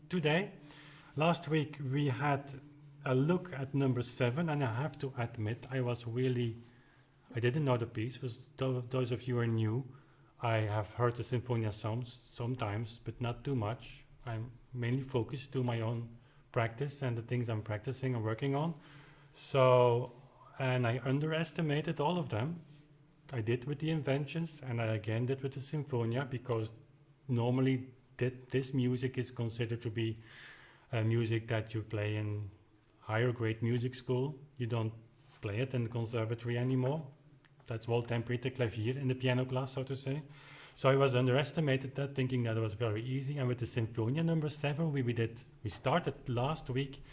today. Last week we had a look at number 7, and I have to admit I didn't know the piece. For those of you who are new, I have heard the Sinfonia songs sometimes, but not too much. I'm mainly focused to my own practice and the things I'm practicing and working on. So, and I underestimated all of them. I did with the inventions, and I again did with the Sinfonia, because normally this music is considered to be music that you play in higher grade music school. You don't play it in the conservatory anymore. That's Wohltemperierter Klavier in the piano class, so to say. So I was underestimated that, thinking that it was very easy. And with the Sinfonia number 7, we started last week.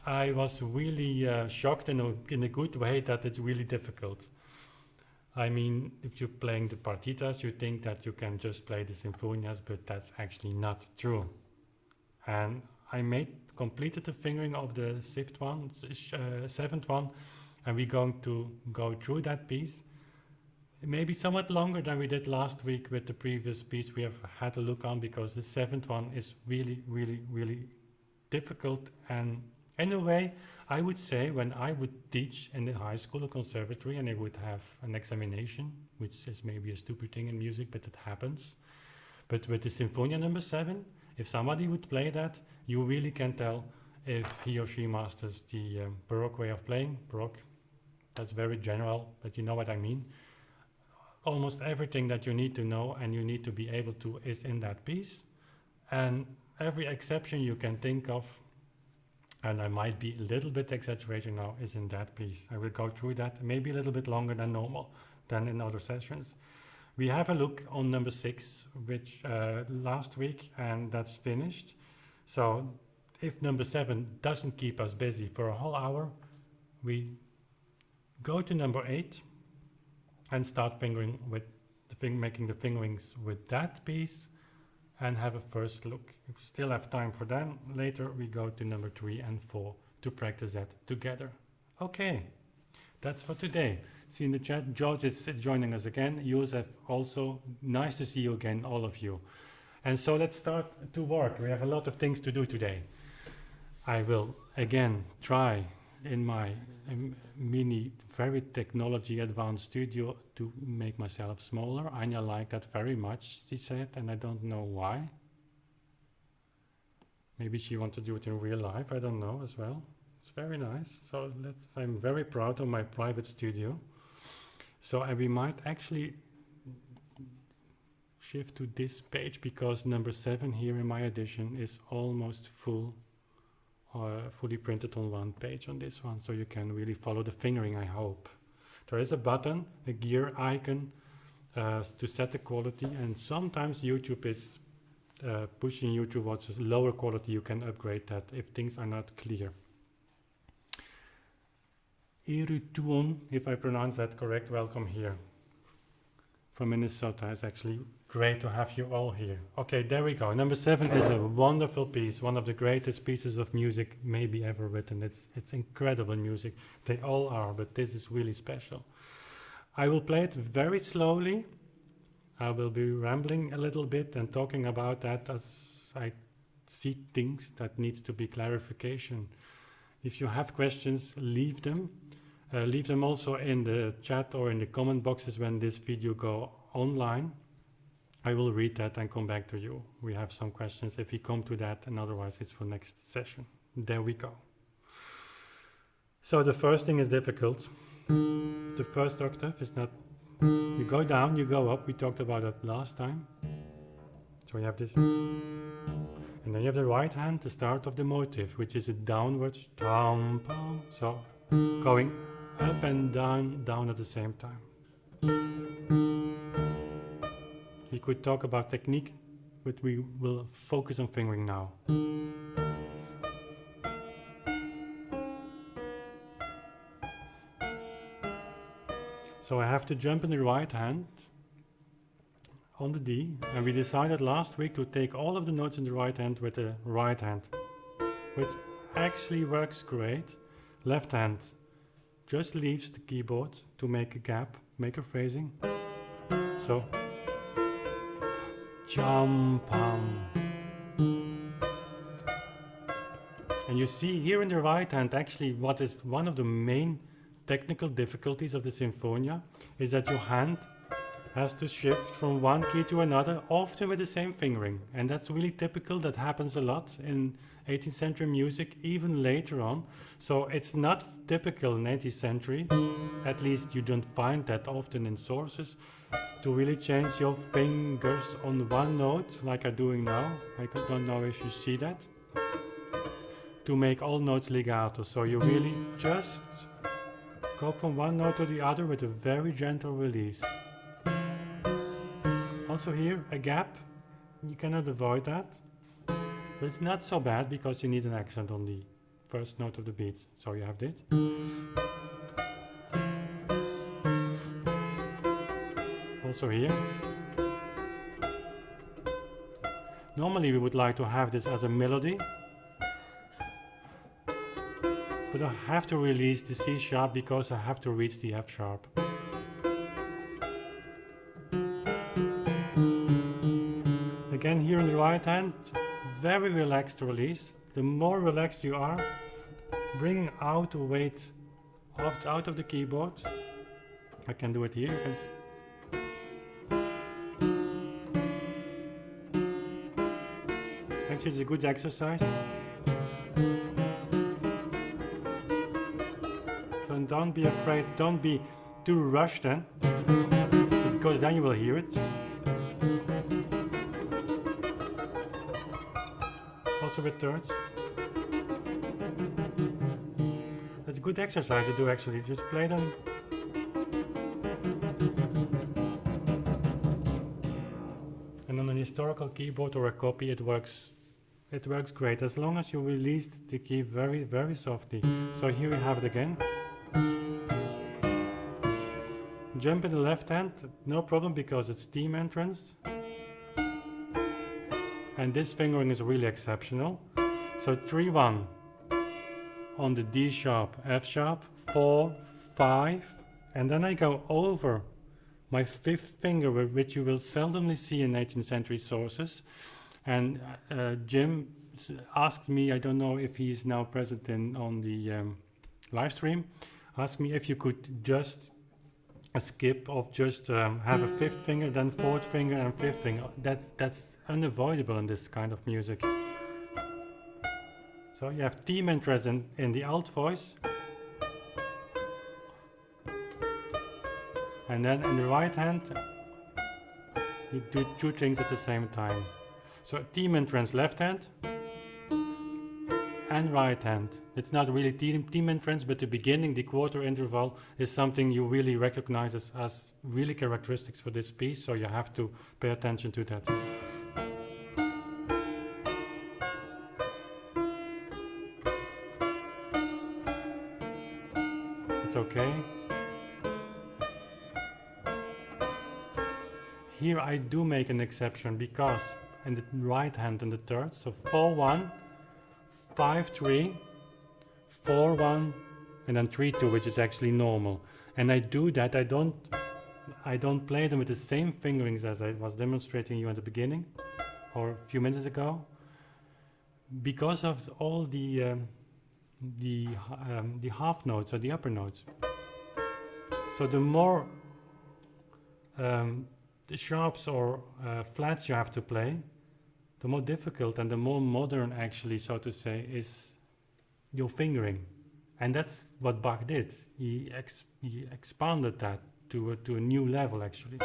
I was really shocked in a good way that it's really difficult. I mean, if you're playing the partitas, you think that you can just play the Sinfonias, but that's actually not true. And I completed the fingering of the 7th one, and we're going to go through that piece. Maybe somewhat longer than we did last week with the previous piece we have had a look on, because the 7th one is really, really, really difficult. And in a way, I would say, when I would teach in the high school or conservatory and I would have an examination, which is maybe a stupid thing in music, but it happens. But with the Sinfonia number 7, if somebody would play that, you really can tell if he or she masters the Baroque way of playing. Baroque, that's very general, but you know what I mean. Almost everything that you need to know and you need to be able to is in that piece. And every exception you can think of, and I might be a little bit exaggerating now, is in that piece. I will go through that, maybe a little bit longer than normal, than in other sessions. We have a look on number 6, which last week, and that's finished. So if number 7 doesn't keep us busy for a whole hour, we go to number 8 and start fingering with making the fingerings with that piece, and have a first look. If we still have time for that, later we go to number 3 and 4 to practice that together. Okay, that's for today. See in the chat, George is joining us again. Josef also, nice to see you again, all of you. And so let's start to work. We have a lot of things to do today. I will again try in my mini, very technology advanced studio to make myself smaller. Anya liked that very much, she said, and I don't know why. Maybe she wants to do it in real life, I don't know as well. It's very nice. So I'm very proud of my private studio. So we might actually shift to this page, because number 7 here in my edition is almost fully printed on one page on this one, so you can really follow the fingering, I hope. There is a button, a gear icon to set the quality, and sometimes YouTube is pushing you towards a lower quality. You can upgrade that if things are not clear. Irutuon, if I pronounce that correct, welcome here from Minnesota. It's actually great to have you all here. Okay, there we go. Number 7 is a wonderful piece, one of the greatest pieces of music maybe ever written. It's incredible music. They all are, but this is really special. I will play it very slowly. I will be rambling a little bit and talking about that as I see things that needs to be clarification. If you have questions, leave them. Leave them also in the chat or in the comment boxes when this video go online. I will read that and come back to you. We have some questions if we come to that, and otherwise it's for next session. There we go. So the first thing is difficult. The first octave is not, you go down, you go up. We talked about that last time. So you have this. And then you have the right hand, the start of the motive, which is a downwards. So going up and down at the same time. We could talk about technique, but we will focus on fingering now. So I have to jump in the right hand on the D, and we decided last week to take all of the notes in the right hand with the right hand, which actually works great. Left hand just leaves the keyboard to make a gap, make a phrasing. So jump on. And you see here in the right hand, actually, what is one of the main technical difficulties of the Sinfonia is that your hand has to shift from one key to another, often with the same fingering. And that's really typical. That happens a lot in 18th century music, even later on. So it's not typical in 18th century, at least you don't find that often in sources, to really change your fingers on one note, like I'm doing now. I don't know if you see that. To make all notes legato. So you really just go from one note to the other with a very gentle release. Also here, a gap, you cannot avoid that, but it's not so bad because you need an accent on the first note of the beat. So you have this. Also here. Normally we would like to have this as a melody, but I have to release the C sharp because I have to reach the F sharp. Again, here in the right hand, very relaxed release. The more relaxed you are, bringing out the weight out of the keyboard. I can do it here, you can see. Actually, it's a good exercise. So don't be afraid, don't be too rushed then, because then you will hear it. Also with thirds. That's a good exercise to do actually, just play them. And on an historical keyboard or a copy it works great, as long as you release the key very, very softly. So here we have it again. Jump in the left hand, no problem because it's theme entrance. And this fingering is really exceptional. So 3-1 on the D sharp, F sharp, 4, 5, and then I go over my fifth finger, which you will seldomly see in 18th century sources. And Jim asked me, I don't know if he is now present on the live stream, asked me if you could just skip of just have a fifth finger, then fourth finger and fifth finger. That's unavoidable in this kind of music. So you have theme entrance in the alt voice, and then in the right hand you do two things at the same time. So theme entrance left hand and right hand. It's not really theme entrance, but the beginning, the quarter interval, is something you really recognize as really characteristics for this piece, so you have to pay attention to that. It's okay. Here I do make an exception because in the right hand and the third, so 4-1, 5-3, 4-1, and then 3-2, which is actually normal. And I do that, I don't play them with the same fingerings as I was demonstrating you at the beginning, or a few minutes ago, because of all the half notes, or the upper notes. So the more the sharps or flats you have to play, the more difficult and the more modern, actually, so to say, is your fingering. And that's what Bach did. He expanded that to a new level, actually.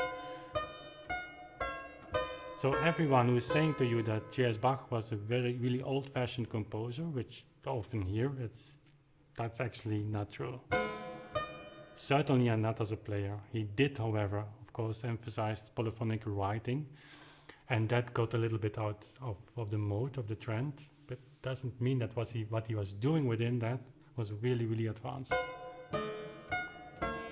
So everyone who is saying to you that J.S.BACH was a really old-fashioned composer, which often hear, that's actually not true. Certainly not as a player. He did, however, of course, emphasize polyphonic writing, and that got a little bit out of the mode, of the trend, but doesn't mean that what he was doing within that was really, really advanced.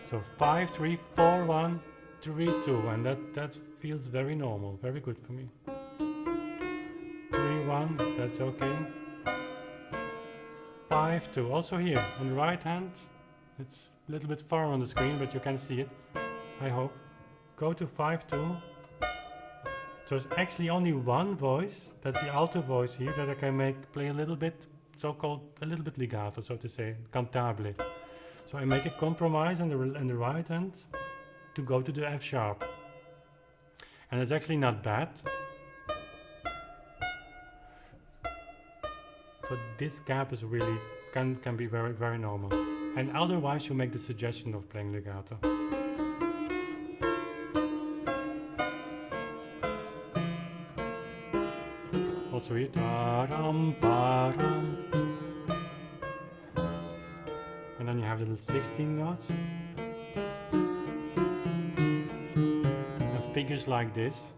So 5-3, 4-1, 3-2, and that feels very normal, very good for me. 3-1, that's okay. 5-2, also here on the right hand, it's a little bit far on the screen, but you can see it, I hope. Go to 5-2. So it's actually only one voice, that's the alto voice here, that I can play a little bit so-called a little bit legato, so to say, cantabile. So I make a compromise on the right hand to go to the F sharp. And it's actually not bad. So this gap is really, can be very, very normal. And otherwise you make the suggestion of playing legato. Also here, da-dum, ba-dum. And then you have the little 16 notes. And figures like this.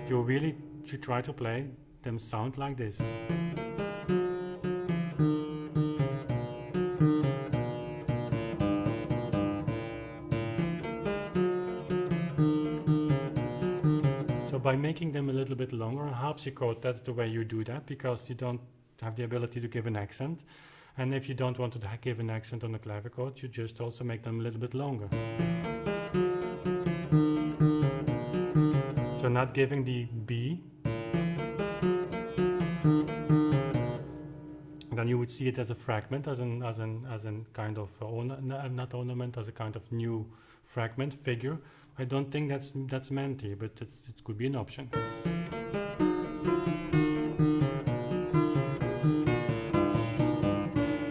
You really should try to play them sound like this. So by making them a little bit longer on harpsichord, that's the way you do that, because you don't have the ability to give an accent. And if you don't want to give an accent on the clavichord, you just also make them a little bit longer. So not giving the B, then you would see it as a fragment, as an kind of not ornament, as a kind of new fragment figure. I don't think that's meant here, but it could be an option.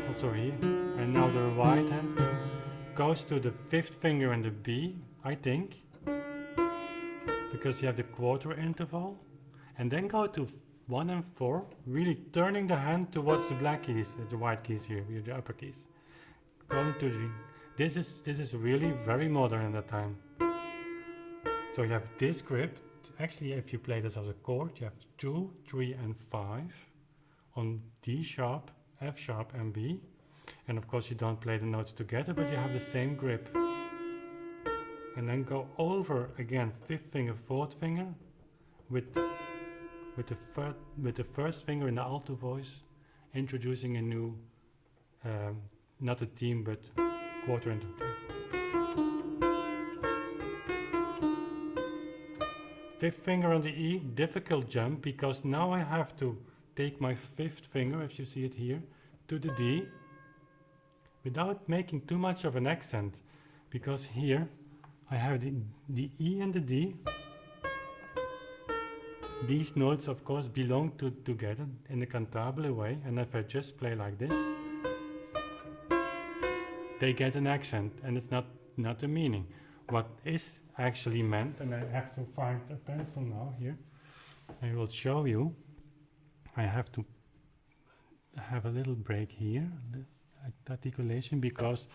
Also here, and now the right hand goes to the 5th finger and the B, I think, because you have the quarter interval, and then go to 1 and 4, really turning the hand towards the black keys, the white keys here, the upper keys. Going to the, this is really very modern at that time. So you have this grip. Actually, if you play this as a chord, you have 2, 3, and 5 on D sharp, F sharp, and B. And of course, you don't play the notes together, but you have the same grip. And then go over again, 5th finger, 4th finger, with the first finger in the alto voice, introducing a new, not a theme, but quarter interval. 5th finger on the E, difficult jump, because now I have to take my 5th finger, if you see it here, to the D, without making too much of an accent, because here I have the E and the D. These notes, of course, belong together in a cantabile way, and if I just play like this, they get an accent, and it's not a meaning. What is actually meant, and I have to find a pencil now here, I will show you. I have to have a little break here, articulation, because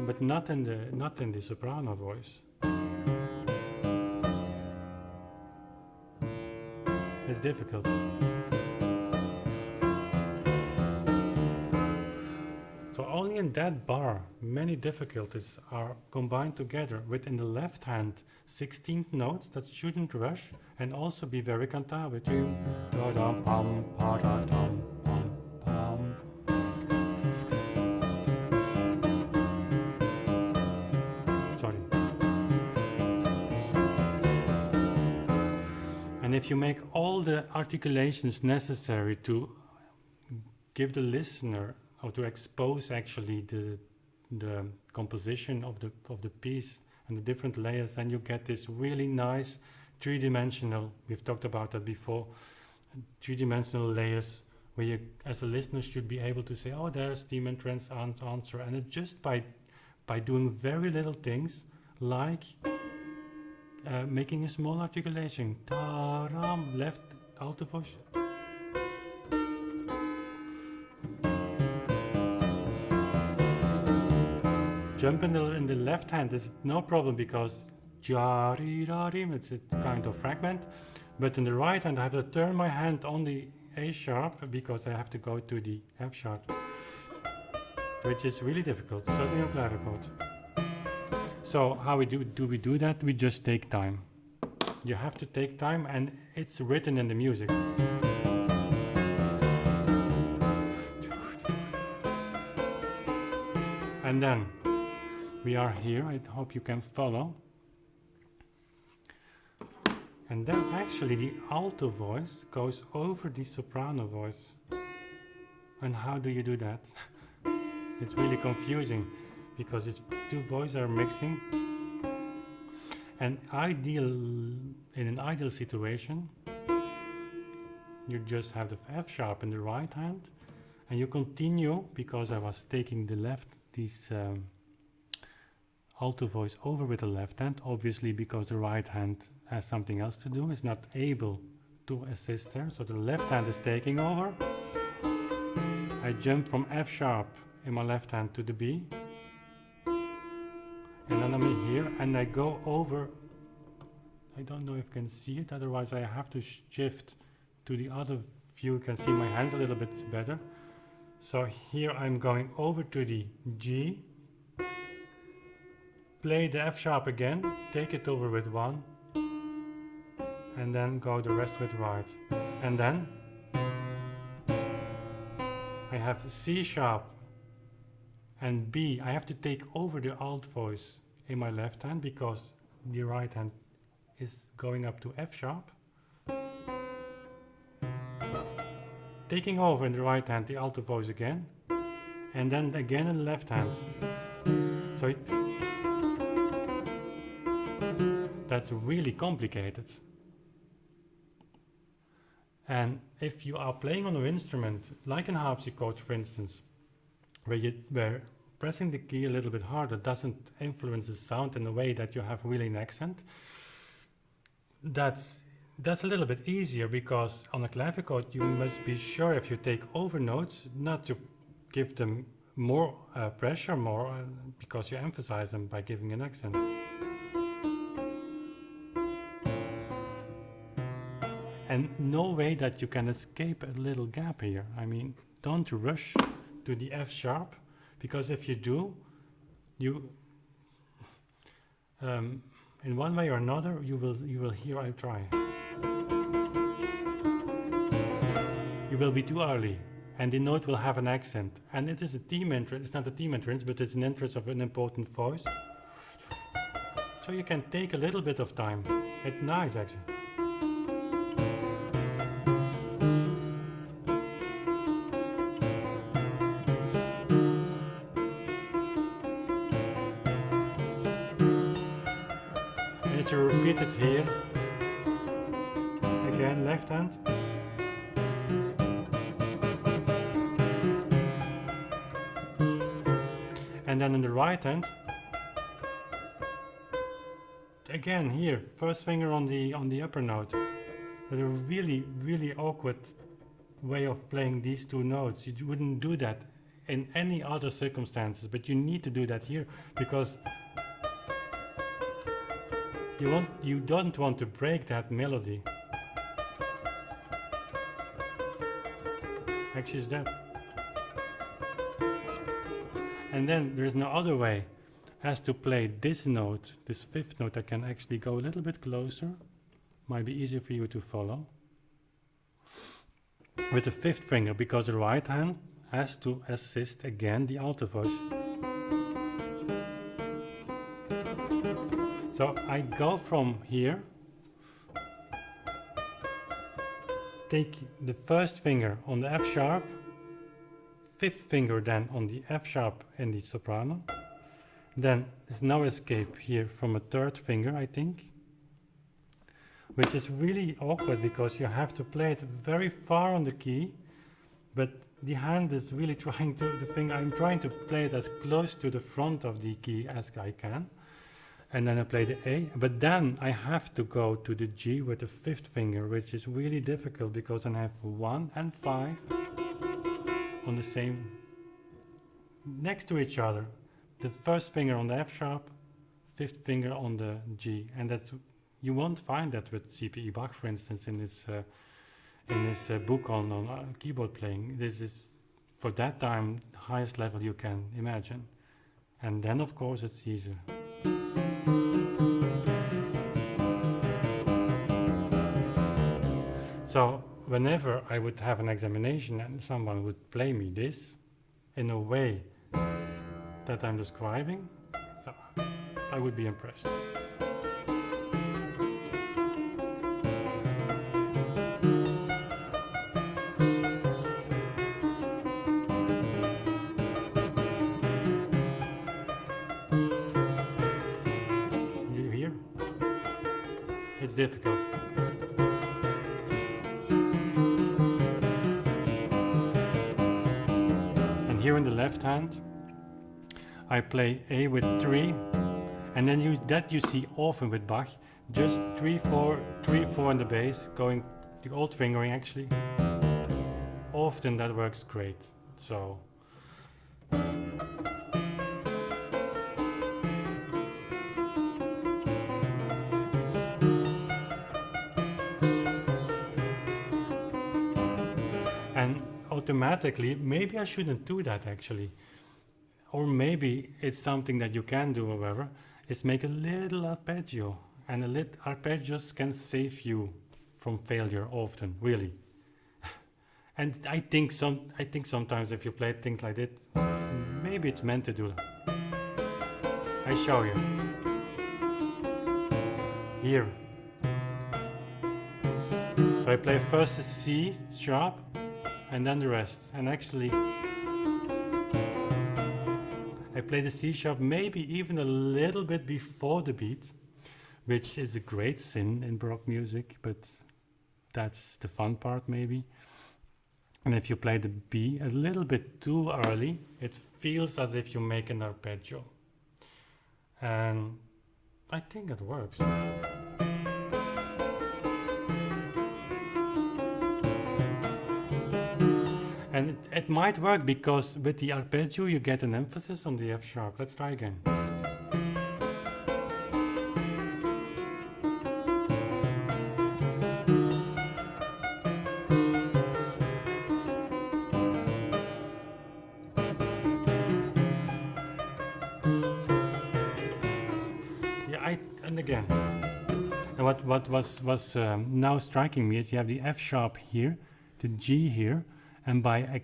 but not in the soprano voice. It's difficult. So only in that bar, many difficulties are combined together within the left hand 16th notes that shouldn't rush and also be very cantabile. Sorry. And if you make all the articulations necessary to give the listener, or to expose actually the composition of the piece and the different layers, then you get this really nice three-dimensional, we've talked about that before, three-dimensional layers where you as a listener should be able to say, oh, there's theme and trance answer, and it just by doing very little things like making a small articulation, ta-ram, left alto voice. Jump in the left hand is no problem because it's a kind of fragment, but in the right hand I have to turn my hand on the A sharp because I have to go to the F sharp, which is really difficult, certainly on clavichord. So how do we do that? We just take time. You have to take time, and it's written in the music. And then we are here, I hope you can follow. And then actually the alto voice goes over the soprano voice. And how do you do that? It's really confusing because it's two voices are mixing. And in an ideal situation, you just have the F sharp in the right hand, and you continue, because I was taking this alto voice over with the left hand, obviously because the right hand has something else to do, is not able to assist there, so the left hand is taking over. I jump from F sharp in my left hand to the B, and then I'm here, and I go over. I don't know if you can see it, otherwise I have to shift to the other view. You can see my hands a little bit better. So here I'm going over to the G, play the F sharp again, take it over with 1, and then go the rest with right. And then I have the C sharp and B. I have to take over the alt voice in my left hand because the right hand is going up to F sharp. Taking over in the right hand the alto voice again, and then again in the left hand. So that's really complicated. And if you are playing on an instrument, like in harpsichord for instance, where pressing the key a little bit harder doesn't influence the sound in a way that you have really an accent, that's a little bit easier, because on a clavichord you must be sure, if you take over notes, not to give them more pressure, because you emphasize them by giving an accent. And no way that you can escape a little gap here. I mean, don't rush to the F sharp, because if you do, you in one way or another you will hear. I try. You will be too early, and the note will have an accent, and it is a theme entrance. It's not a theme entrance, but it's an entrance of an important voice. So you can take a little bit of time. It's nice actually. And to repeat it here. Again, left hand. And then in the right hand, again here, first finger on the upper note. But a really awkward way of playing these two notes. You wouldn't do that in any other circumstances, but you need to do that here, because you don't want to break that melody. Actually, it's that. And then there is no other way as to play this note, this fifth note. I can actually go a little bit closer. Might be easier for you to follow. With the fifth finger, because the right hand has to assist again the alto voice. So I go from here, take the first finger on the F sharp, fifth finger then on the F sharp and the soprano. Then there's no escape here from a third finger, I think, which is really awkward because you have to play it very far on the key, but the hand is really trying to, I'm trying to play it as close to the front of the key as I can. And then I play the A, but then I have to go to the G with the fifth finger, which is really difficult because I have 1 and 5 on the same, next to each other. The first finger on the F sharp, fifth finger on the G, and that's, you won't find that with J.S.BACH, for instance, in this book on keyboard playing. This is, for that time, the highest level you can imagine. And then, of course, it's easier. So whenever I would have an examination and someone would play me this in a way that I'm describing, I would be impressed. It's difficult. And here in the left hand, I play A with 3, and then you see often with Bach, just 3, 4, 3, 4 on the bass, going the old fingering actually. Often that works great. So. And automatically, maybe I shouldn't do that actually. Or maybe it's something that you can do, however, is make a little arpeggio. And arpeggios can save you from failure often, really. And I think sometimes if you play things like that, maybe it's meant to do that. I show you. Here. So I play first a C sharp and then the rest. And actually I play the C sharp maybe even a little bit before the beat, which is a great sin in Baroque music, but that's the fun part maybe. And if you play the B a little bit too early, it feels as if you make an arpeggio. And I think it works. And it might work because with the arpeggio you get an emphasis on the F sharp. Let's try again. And again. And what was now striking me is you have the F sharp here, the G here, and by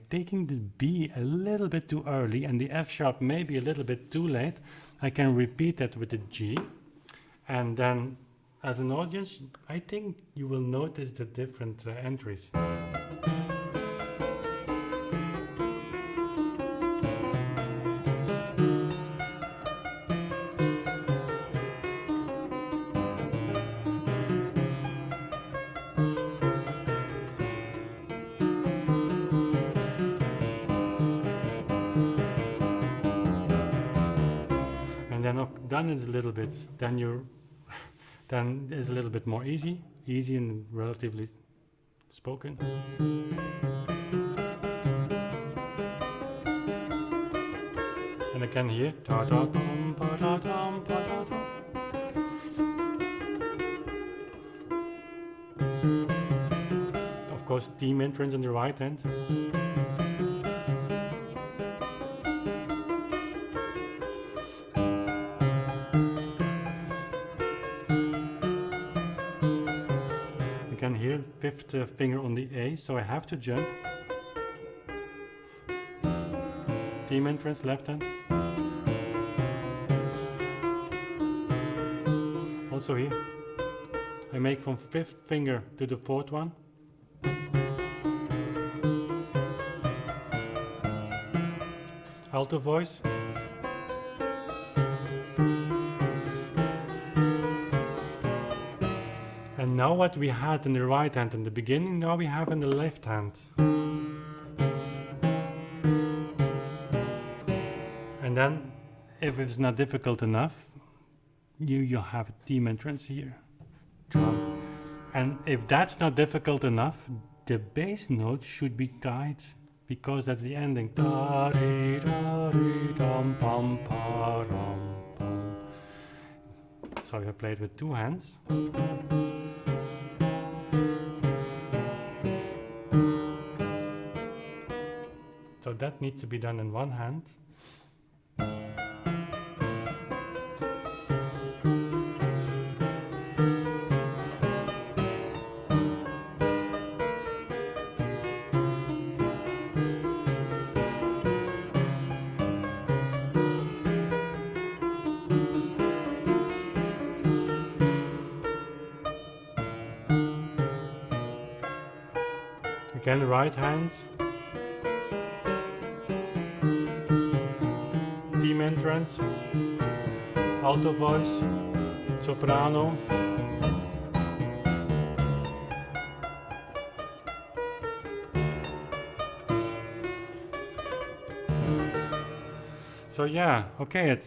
taking the B a little bit too early and the F sharp maybe a little bit too late, I can repeat that with the G. And then as an audience, I think you will notice the different entries. Then it's a little bit, then it's a little bit more easy and relatively spoken. And I can hear ta ta dum pa ta dum pa ta dum. Of course, theme entrance on the right hand. Here, fifth finger on the A, so I have to jump. Theme entrance, left hand. Also here, I make from fifth finger to the fourth one. Alto voice. And now what we had in the right hand in the beginning, now we have in the left hand. And then, if it's not difficult enough, you have a theme entrance here. And if that's not difficult enough, the bass note should be tied, because that's the ending. So I play it with two hands. So that needs to be done in one hand. Again, right hand. Theme entrance, alto voice, soprano. So yeah, okay,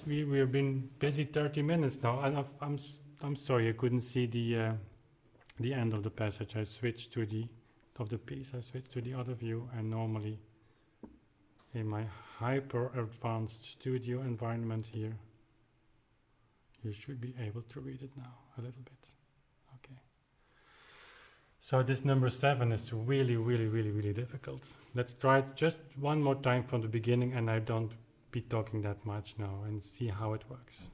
we've been busy 30 minutes now, and I'm sorry I couldn't see the end of the passage. I switched to the piece. I switched to the other view, and normally in my hyper advanced studio environment here, you should be able to read it now a little bit. Okay. So this number 7 is really, really, really, really difficult. Let's try it just one more time from the beginning, and I don't be talking that much now, and see how it works.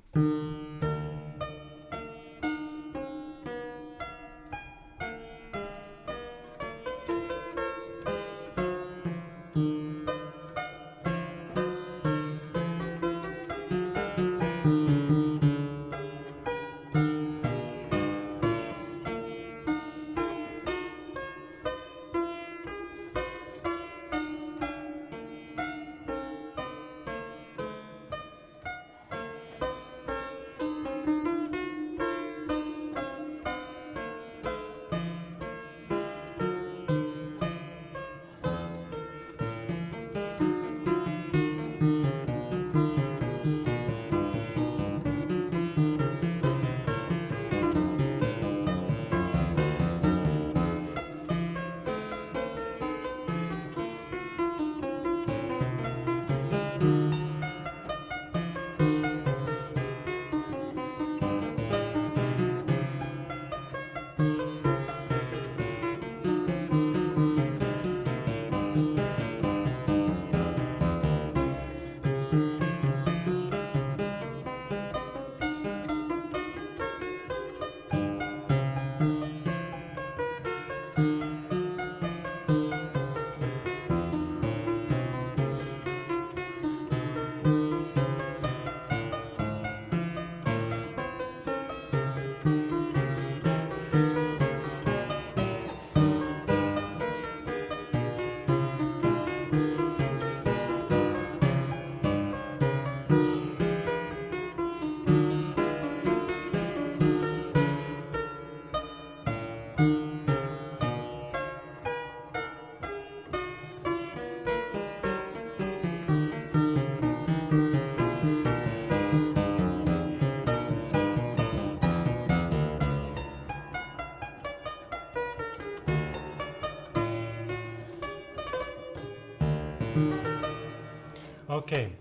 Okay,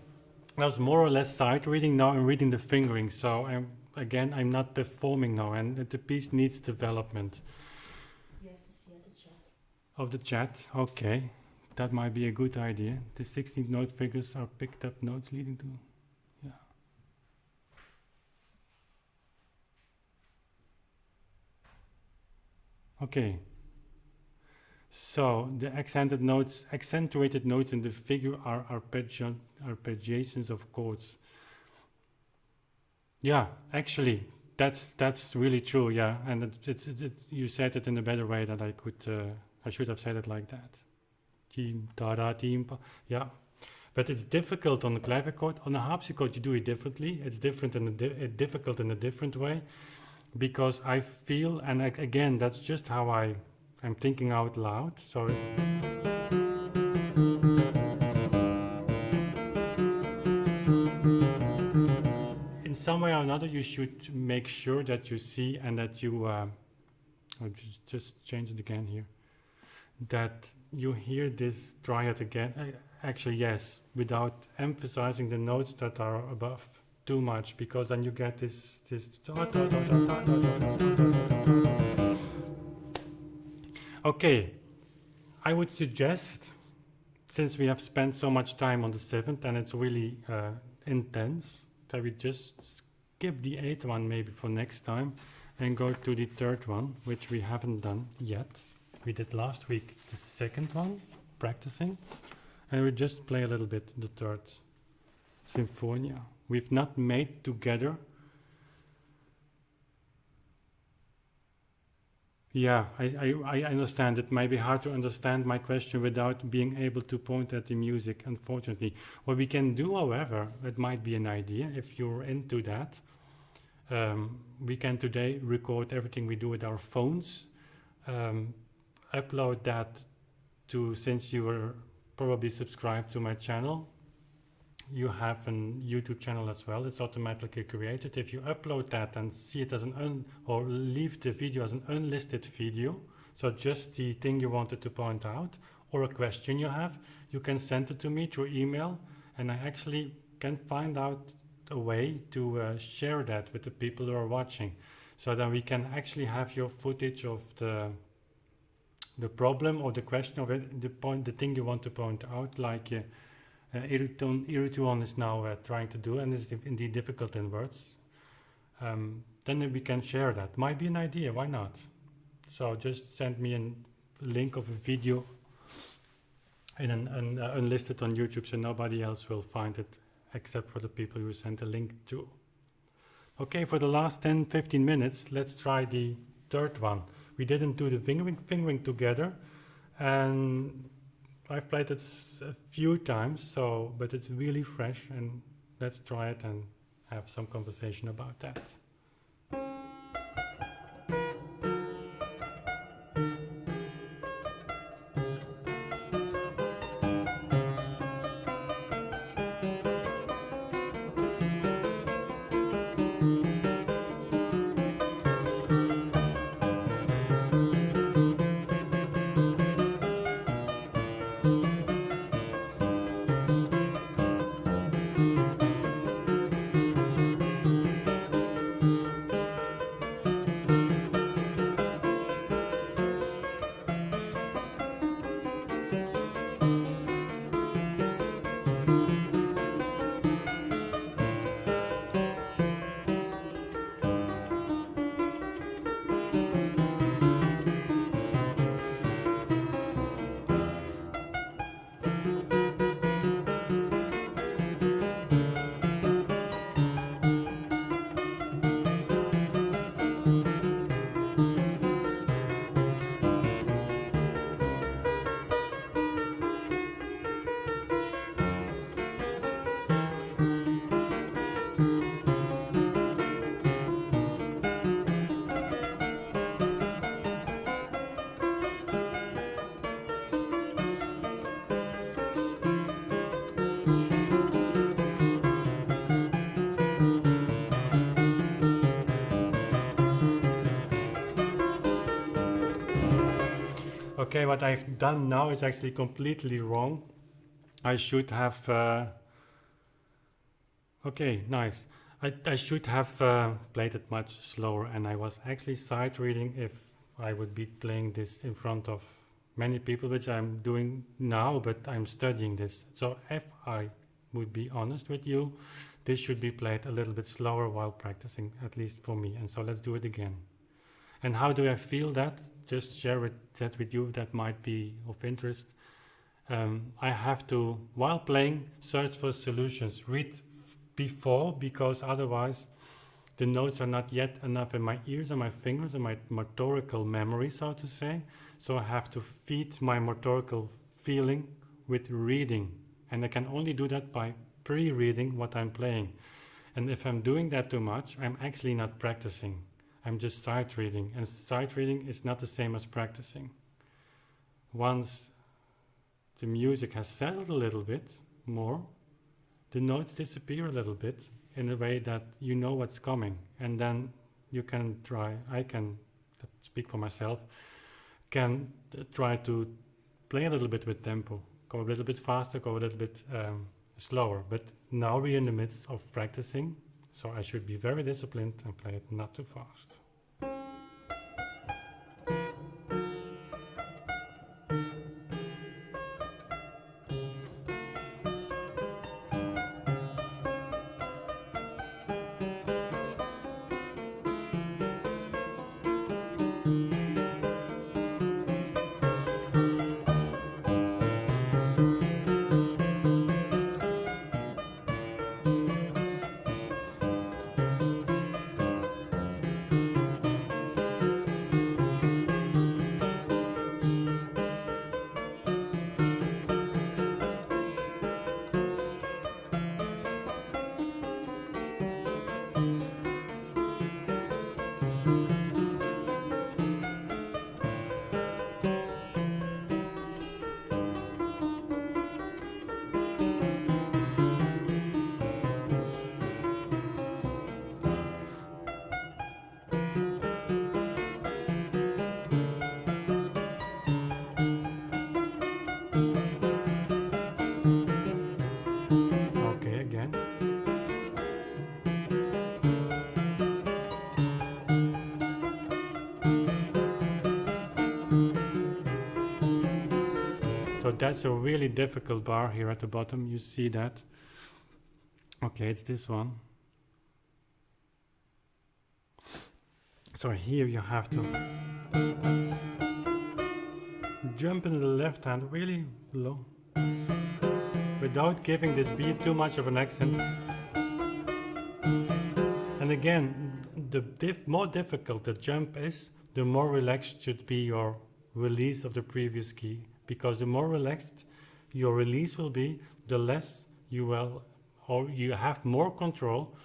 that was more or less sight reading. Now I'm reading the fingering, so I'm not performing now, and the piece needs development. You have to see at the chat. Of the chat, okay, that might be a good idea. The 16th note figures are picked up notes leading to, yeah. Okay. So the accentuated notes in the figure are arpeggiations of chords. Yeah, actually, that's really true. Yeah, and you said it in a better way than I could. I should have said it like that. Yeah, but it's difficult on the clavichord. On the harpsichord, you do it differently. It's different and difficult in a different way, because I feel, and again, that's just how I'm thinking out loud. So in some way or another, you should make sure that you see and that you. I'll just change it again here. That you hear this triad again. Actually, yes, without emphasizing the notes that are above too much, because then you get this. Okay, I would suggest, since we have spent so much time on the 7th and it's really intense, that we just skip the 8th one maybe for next time and go to the 3rd one, which we haven't done yet. We did last week the 2nd one, practicing, and we just play a little bit the 3rd Sinfonia. We've not made together. Yeah, I understand. It might be hard to understand my question without being able to point at the music, unfortunately. What we can do, however, it might be an idea if you're into that. We can today record everything we do with our phones, upload that to, since you were probably subscribed to my channel, you have a YouTube channel as well. It's automatically created. If you upload that and see it as or leave the video as an unlisted video, so just the thing you wanted to point out or a question you have, you can send it to me through email, and I actually can find out a way to share that with the people who are watching, so that we can actually have your footage of the problem or the question of it, the thing you want to point out, like Iriton is now trying to do, and it's indeed difficult in words. Then we can share that. Might be an idea, why not? So just send me a link of a video in unlisted on YouTube, so nobody else will find it except for the people who sent a link to. Okay, for the last 10-15 minutes, let's try the third one. We didn't do the fingering together, and I've played it a few times, but it's really fresh, and let's try it and have some conversation about that. Okay, what I've done now is actually completely wrong. I should have... okay, nice. I should have played it much slower, and I was actually sight reading if I would be playing this in front of many people, which I'm doing now, but I'm studying this. So if I would be honest with you, this should be played a little bit slower while practicing, at least for me. And so let's do it again. And how do I feel that? Just share that with you, that might be of interest. I have to, while playing, search for solutions, read before, because otherwise the notes are not yet enough in my ears and my fingers and my motorical memory, so to say. So I have to feed my motorical feeling with reading, and I can only do that by pre-reading what I'm playing. And if I'm doing that too much, I'm actually not practicing. I'm just sight reading, and sight reading is not the same as practicing. Once the music has settled a little bit more, the notes disappear a little bit in a way that you know what's coming, and then you can try, I can speak for myself, can try to play a little bit with tempo, go a little bit faster, go a little bit slower. But now we're in the midst of practicing, so I should be very disciplined and play it not too fast. So that's a really difficult bar here at the bottom. You see that? Okay, it's this one. So here you have to jump in the left hand really low, without giving this beat too much of an accent. And again, the more difficult the jump is, the more relaxed should be your release of the previous key. Because the more relaxed your release will be, the less you will, or you have more control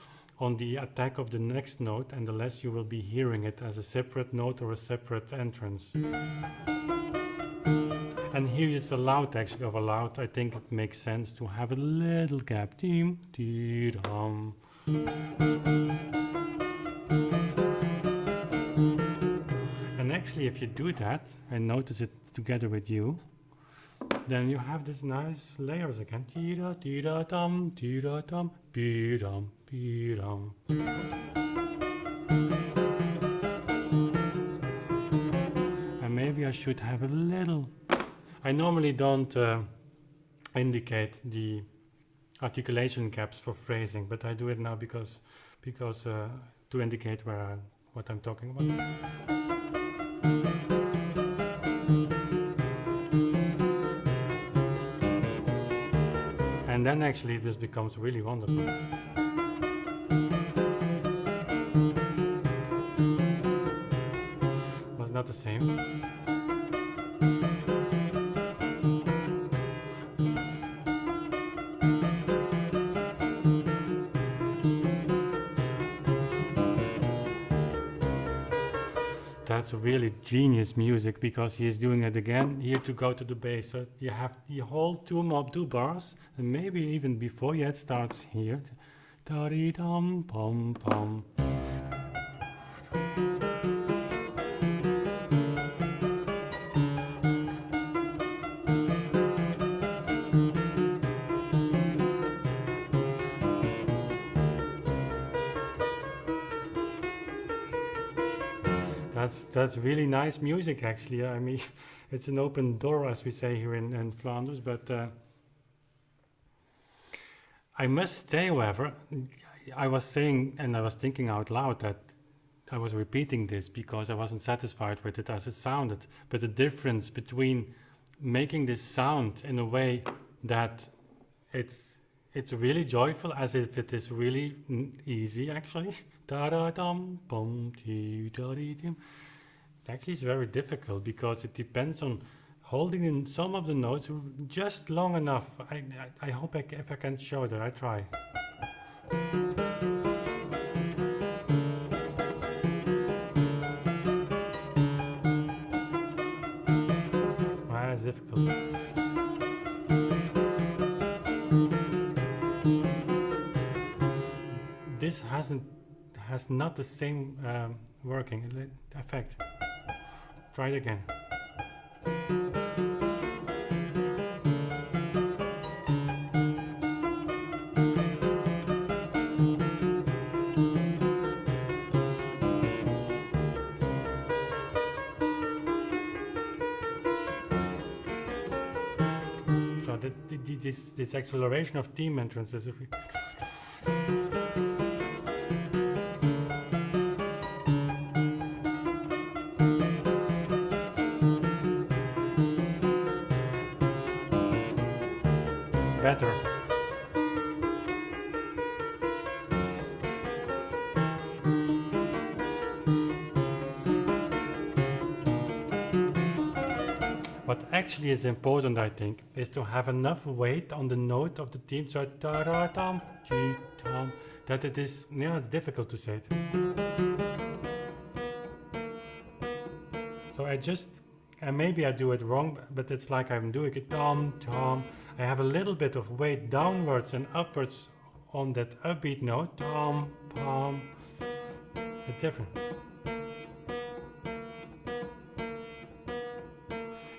on the attack of the next note, and the less you will be hearing it as a separate note or a separate entrance. And here it's allowed, actually, of allowed, I think it makes sense to have a little gap. Dee, dee, dum. And actually, if you do that, and notice it together with you, then you have these nice layers again. Dee-da, dee-da, dum, dee-da, dum, bee-dum, bee-dum. And maybe I should have a little... I normally don't indicate the articulation gaps for phrasing, but I do it now because to indicate what I'm talking about. And then actually this becomes really wonderful. Was not the same. That's really genius music, because he is doing it again here to go to the bass. So you have the whole two bars, and maybe even before yet starts here. Da-dee-dum, pom, pom. That's really nice music, actually. I mean, it's an open door, as we say here in Flanders, but I must say, however, I was saying, and I was thinking out loud, that I was repeating this because I wasn't satisfied with it as it sounded. But the difference between making this sound in a way that it's really joyful, as if it is really easy, actually. Da-da-dum, bum, dee, da-dee-dim. Actually, it's very difficult because it depends on holding in some of the notes just long enough. I hope if I can show that. I try. It's difficult. This has not the same working effect. Try it again. So this acceleration of theme entrances. Better. What actually is important, I think, is to have enough weight on the note of the theme, so da-da-dum, dee-dum, that it is, it's difficult to say it. So and maybe I do it wrong, but it's like I'm doing it, dum-dum. I have a little bit of weight downwards and upwards on that upbeat note, dum-pum. It's different.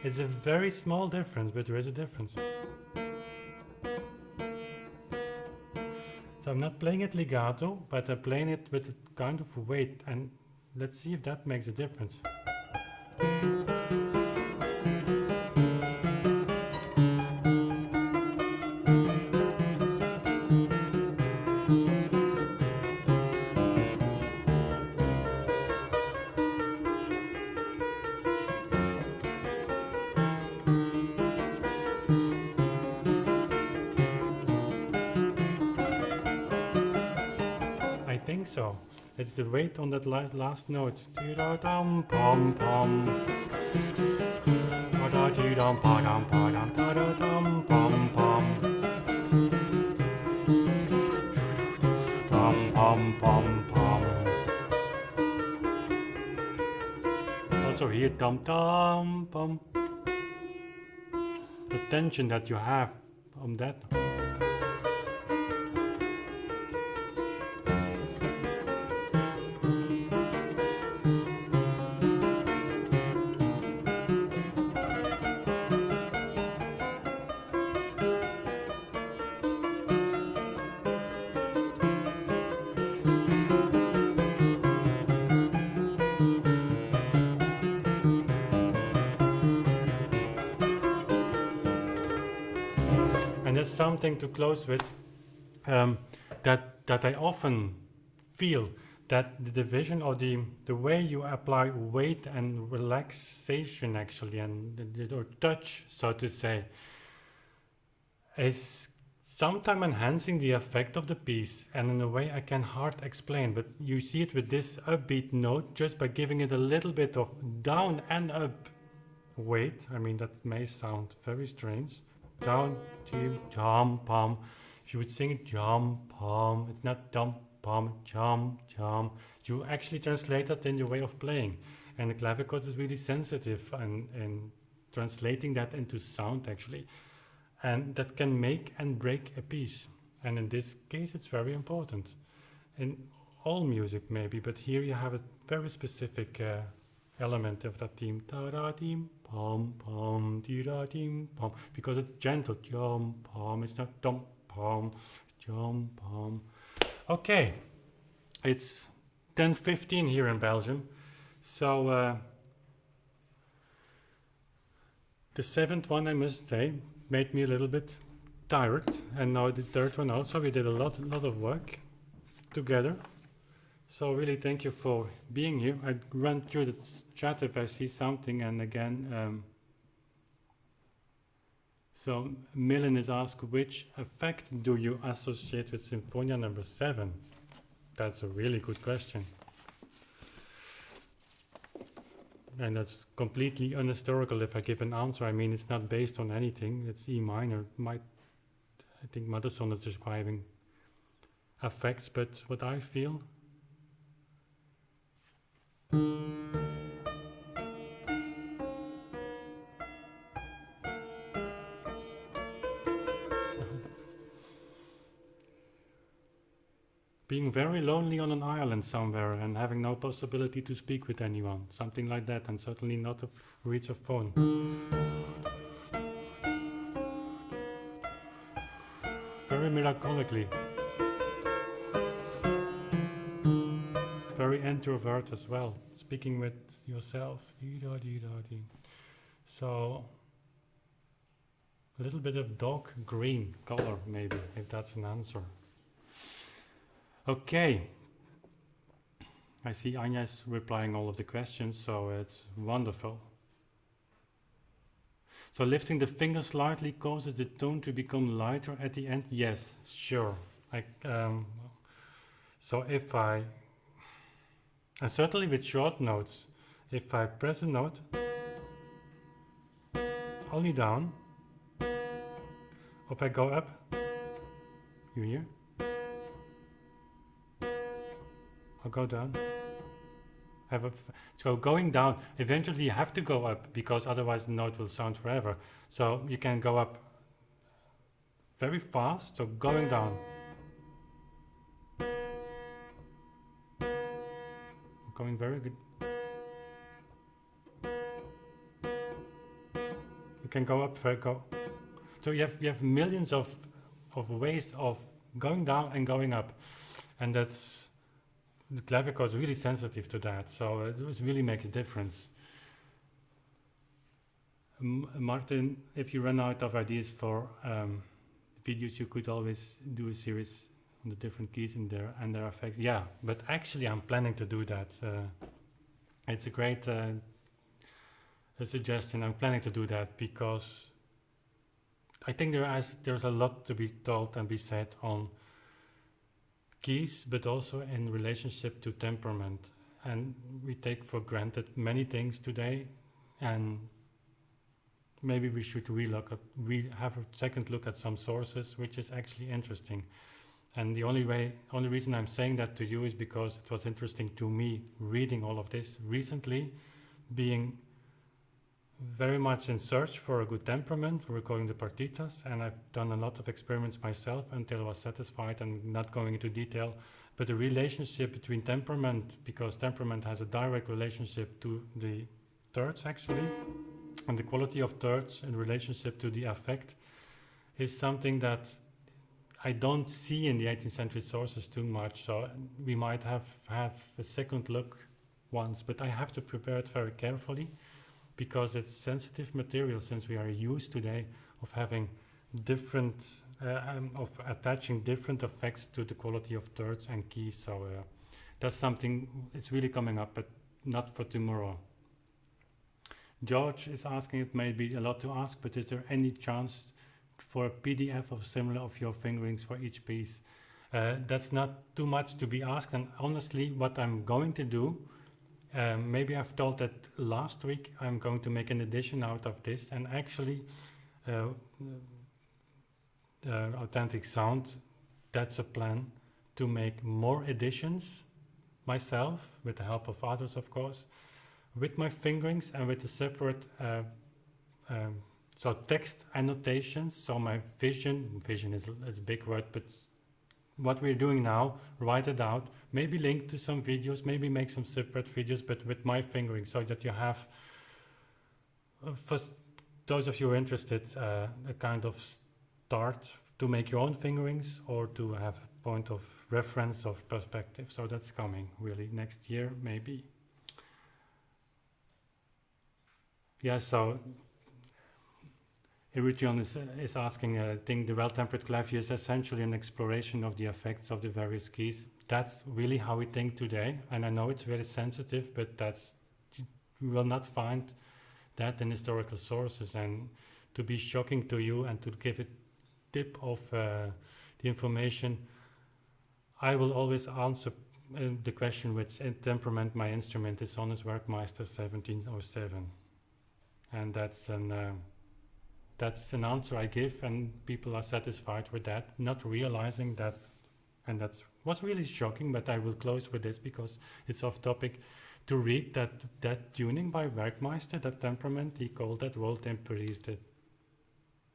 It's a very small difference, but there is a difference. So I'm not playing it legato, but I'm playing it with a kind of weight, and let's see if that makes a difference. think so. It's the weight on that last note. Dee-da-dum, pom pom. Da-da-dee-dum, pa-dum, pa-dum, da-da-dum, pom pom. Pom pom pom pom. Also here, dum dum pom. The tension that you have on that. And that's something to close with, that I often feel that the division or the way you apply weight and relaxation actually, or touch, so to say, is sometimes enhancing the effect of the piece, and in a way I can hard explain, but you see it with this upbeat note just by giving it a little bit of down and up weight. I mean, that may sound very strange. Down, jump, pom. If you would sing it, jump, pom, it's not dump, pom, jump, jump. You actually translate that in your way of playing. And the clavichord is really sensitive and translating that into sound actually. And that can make and break a piece. And in this case, it's very important. In all music maybe, but here you have a very specific element of that theme. Da-da-deem, pom, pom, dee-da-deem, pom. Because it's gentle. Jump, pom. It's not dump, pom. Jump, pom. Okay. It's 10:15 here in Belgium. So the seventh one, I must say, made me a little bit tired. And now the third one also. We did a lot of work together. So really thank you for being here. I run through the chat if I see something, and again, so Millen is asked, which effect do you associate with Sinfonia number 7? That's a really good question. And that's completely unhistorical if I give an answer. I mean, it's not based on anything. It's E minor. I think Madison is describing effects, but what I feel, being very lonely on an island somewhere and having no possibility to speak with anyone, something like that, and certainly not to reach a phone. Very melancholically. Very introvert as well, speaking with yourself. So a little bit of dark green color maybe, if that's an answer. Okay, I see Anya's replying all of the questions, so it's wonderful. So lifting the finger slightly causes the tone to become lighter at the end? Yes, sure. So if and certainly with short notes, if I press a note, only down, if I go up, you hear? I'll go down. So going down, eventually you have to go up because otherwise the note will sound forever. So you can go up very fast, so going down. Going very good. You can go up, go. So you have millions of ways of going down and going up, and that's the clavichord is really sensitive to that. So it really makes a difference. Martin, if you run out of ideas for videos, you could always do a series on the different keys in there and their effects. Yeah, but actually I'm planning to do that. It's a great suggestion. I'm planning to do that because I think there's a lot to be told and be said on keys, but also in relationship to temperament. And we take for granted many things today, and maybe we should we have a second look at some sources, which is actually interesting. And the only reason I'm saying that to you is because it was interesting to me reading all of this recently, being very much in search for a good temperament, recording the partitas, and I've done a lot of experiments myself until I was satisfied, and not going into detail, but the relationship between temperament, because temperament has a direct relationship to the thirds actually, and the quality of thirds in relationship to the affect is something that I don't see in the 18th century sources too much, so we might have a second look once, but I have to prepare it very carefully, because it's sensitive material, since we are used today of having different, of attaching different effects to the quality of thirds and keys. So that's something, it's really coming up, but not for tomorrow. George is asking, it may be a lot to ask, but is there any chance for a PDF of similar of your fingerings for each piece? That's not too much to be asked, and honestly, what I'm going to do, maybe I've told that last week, I'm going to make an edition out of this, and actually Authentic Sound, that's a plan to make more editions myself, with the help of others of course, with my fingerings and with a separate so text annotations. So my vision is a big word, but what we're doing now, write it out, maybe link to some videos, maybe make some separate videos, but with my fingering, so that you have, for those of you who are interested, a kind of start to make your own fingerings, or to have a point of reference of perspective. So that's coming really next year, maybe. Yeah, so Erution is asking, I think the well-tempered clavier is essentially an exploration of the effects of the various keys. That's really how we think today, and I know it's very sensitive, but you will not find that in historical sources. And to be shocking to you and to give a tip of the information, I will always answer the question which temperament my instrument is on, is Werkmeister 1707, and that's an answer I give, and people are satisfied with that, not realizing that, and that was really shocking. But I will close with this because it's off topic. To read that tuning by Werkmeister, that temperament, he called that wohltemperierte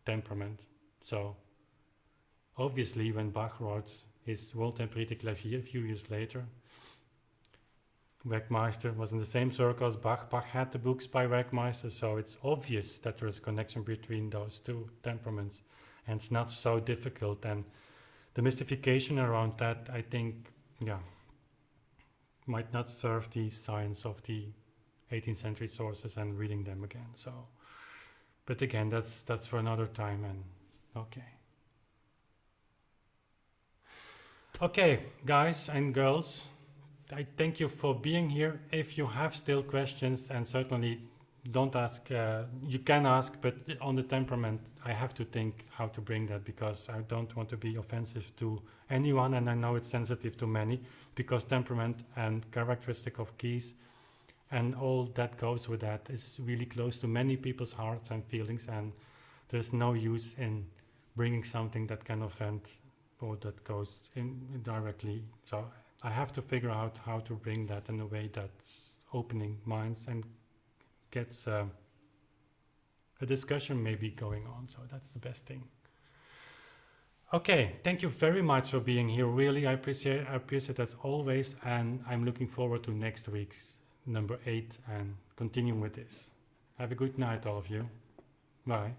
temperament. So obviously when Bach wrote his wohltemperierte clavier a few years later, Werkmeister was in the same circle as Bach. Bach had the books by Werkmeister, so it's obvious that there is a connection between those two temperaments, and it's not so difficult. And the mystification around that, I think, might not serve the science of the 18th century sources and reading them again. So, but again, that's for another time. And okay, guys and girls, I thank you for being here. If you have still questions, and certainly don't ask, you can ask, but on the temperament, I have to think how to bring that, because I don't want to be offensive to anyone, and I know it's sensitive to many, because temperament and characteristic of keys and all that goes with that is really close to many people's hearts and feelings, and there's no use in bringing something that can offend or that goes in directly. So I have to figure out how to bring that in a way that's opening minds and gets a discussion maybe going on. So that's the best thing. Okay, thank you very much for being here. Really, I appreciate it as always, and I'm looking forward to next week's number 8 and continuing with this. Have a good night, all of you. Bye.